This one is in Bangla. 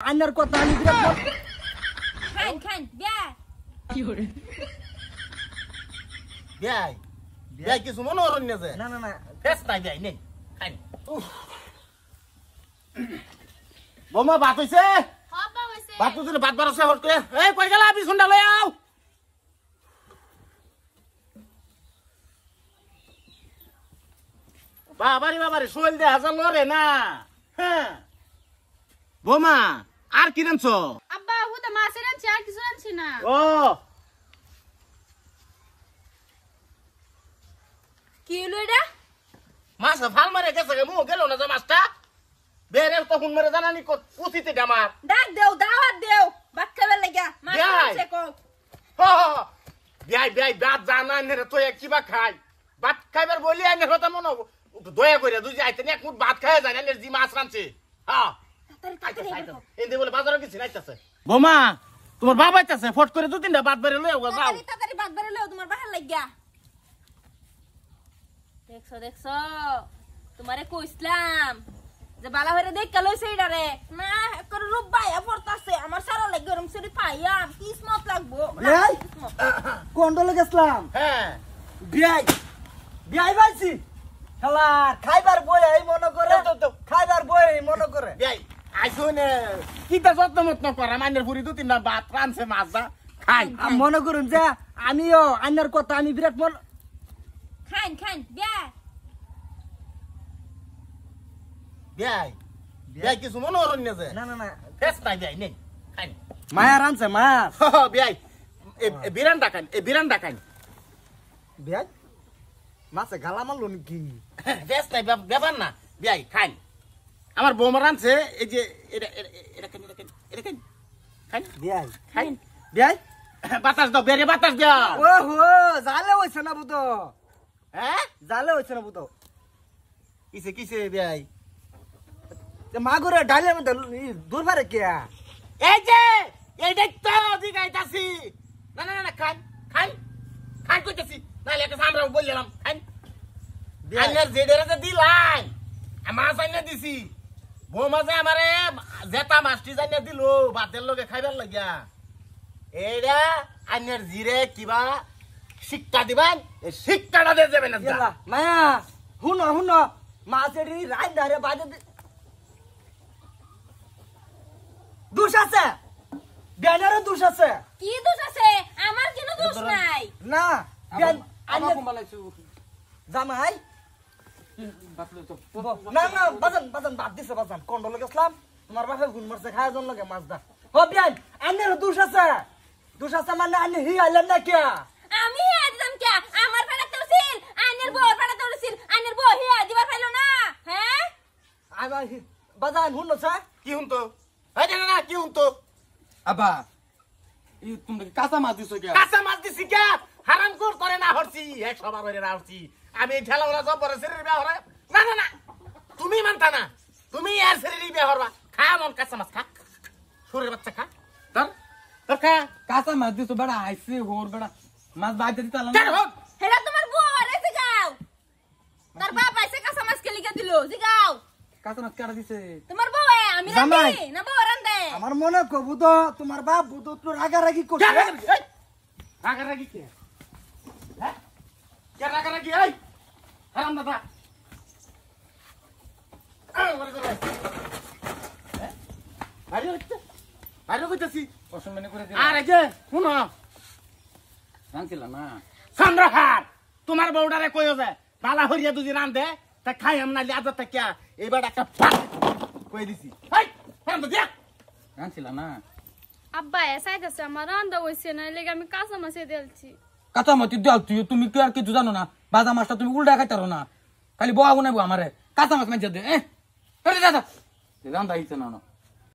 আন্নার কথা আমি বিরাট খান খান বিয়া কি করে বিয়াই বিয়াই কিছু মনে হরন না যে না না না ফেস নাই বিয়াই নেই খাই বোমা ভাত হইছে হবা হইছে ভাত তুই ভাত বারছে হট করে এই কই গেলা বিছুনটা লই আও বাবারে সোল দে হাজার লরে না হ্যাঁ বোমা আর কি রানছো আব্বা হুদা মাছের আনছি আর কিছু আনছি না ও কি হলো এটা মাছ ফাল মারে গেছে গে মু গেল না যে মাছটা বেরে তখন মারে জানানি উচিত এটা আমার ডাক দেও দাওয়াত দেও ভাত খাবার লাগা মাছ বিয়াই। আনছে কও বিয়াই বিয়াই বাদ জানা নে তো কিবা খাই ভাত খাইবার বলি আইনে কথা মনে দয়া করে দুই আইতে এক মুঠ ভাত খায় যায় না জি মাছ রানছে হ্যাঁ এন্দি বলে বাজারে গেছি নাইতাছে বোমা তোমার বাবা আইতাছে ফট করে দুই তিনটা ভাত বেরে লই যাও তাড়াতাড়ি ভাত বেরে লও তোমার বাহার লাগা দেখছো দেখছো তোমারে কইছলাম যে বালা হইরে দেখ কা লইছে এটারে না একর রূপ বাইয়া পড়তাছে আমার সারা লাগে গরম সরি পাইয়াম কিসমত লাগবো এই কোন্ডলে গেছলাম হ্যাঁ বিয়াই বিয়াই বাইছি শালা খাইবার বই এই মনে করে খাইবার বই এই মনে করে বিয়াই আইছুনে কিটা যত্ন মত্ন করা মাইনের পুরি দুই তিনটা ভাত রানছে মাছ দা খাই মনে করুন যে আমিও আন্নার কথা আমি বিরাট মন খান খান বিয়া বিয়াই বিয়াই কিছু মনে হরন না যে না না না ফেস নাই বিয়াই নেই খাই মায়া রানছে মায়া বিয়াই বিরান ডাকান বিরান ডাকান বিয়াই মাছে গালা মারলো নাকি ফেস নাই ব্যাপার না বিয়াই খাই আমার বৌমা রানছে এই যে এটা খাই খাই বিয়াই খাই বিয়াই বাতাস দাও বেরে বাতাস দাও ওহো জালে হইছে না বুতো হ্যাঁ জালে হইছে না বুতো কিসে কিসে বিয়াই মাগুরে ডালের মধ্যে দূর পারে কে এই যে এইটাই তো দিগাইতাছি না না না খান খান খান কইতাছি নালে একটা সামরা বললাম খান আইনার জেডের যে দিলাই মাছ আইনা দিছি বৌমা যে আমারে জেতা মাছটি জানিয়া দিল ভাতের লগে খাইবার লাগিয়া এইটা আইনার জিরে কিবা শিক্ষা দিবেন এই শিক্ষাটা দিয়ে যাবেন না ইয়াল্লা মায়া হুনো হুনো মাছের রাইন ধারে বাজে দুষ আছে বিয়ানেরও দুষ আছে কি দোষ আছে আমার কেন দোষ নাই না আমার কম্বালাইছো জামাই না না বাজান বাজান বাদ দিছে বাজান কন্ডল গেছলাম তোমার বাপে গুণ মারছে খায় জন লাগে মাছ দা ও বিয়ান আন্নের দুষ আছে মানে আন্নে হি আইলেন না কে আমি একদম কে আমার পাড়া তো ছিল আইনের বউর পাড়া তো ছিল আইনের বউ হে দিবা পাইলো না হ্যাঁ আমার বাজান হুন না কি হুনতো এই না না কি হুনতো আবা এই তুমি কাঁচা মাছ দিছো কে কাঁচা মাছ দিছি কে হারাম করে না হরছি এক সবার হইরে না হরছি আমি ঠেলা ওরা সব বড় শরীর বিয়া হরে না না না তুমি মানতা না তুমি আর শরীর বিয়া হরবা খা মন কাঁচা মাছ খা শরীর বাচ্চা খা তোর তোর খা কাঁচা মাছ দিছো বেড়া আইসে হোর বেড়া মাছ বাইতে দিতে আলাম কেন হোক হেরা তোমার বউ আরে জিগাও তার বাপ আইছে কাঁচা মাছ কে লিখা দিল জিগাও কাঁচা মাছ কাটা দিছে তোমার বউ আমি জামাই। রান্ধি না বউ রান্ধে আমার মনে কবু তো তোমার বাপ বুতো তো রাগারাগি করছে রাগারাগি কে হ্যাঁ কে রাগারাগি এই হারাম দাদা আরে কইতাছি অসম্মানি করে দিল আরে যে শুনো জানছিল না চন্দ্রহাট তোমার বউডারে কইও যে বালা হরিয়া দুজি রান্ধে তা খাই আমনা লিয়াজত থেকে এবার একটা কই দিছি হাই হারাম দাদা জানছিল না আব্বা এসাইতেছে আমার রান্না হইছে না লেগে আমি কাঁচা মাছে দিলছি কাঁচা মাছ দেও তুই তুমি কি আর কিছু জানো না বাজা মাছটা তুমি উল্টা খাইতারো না খালি বয়া গুনাইবো আমারে কাঁচা মাছ মাছ দে এ দাদা রান্দা হইছে না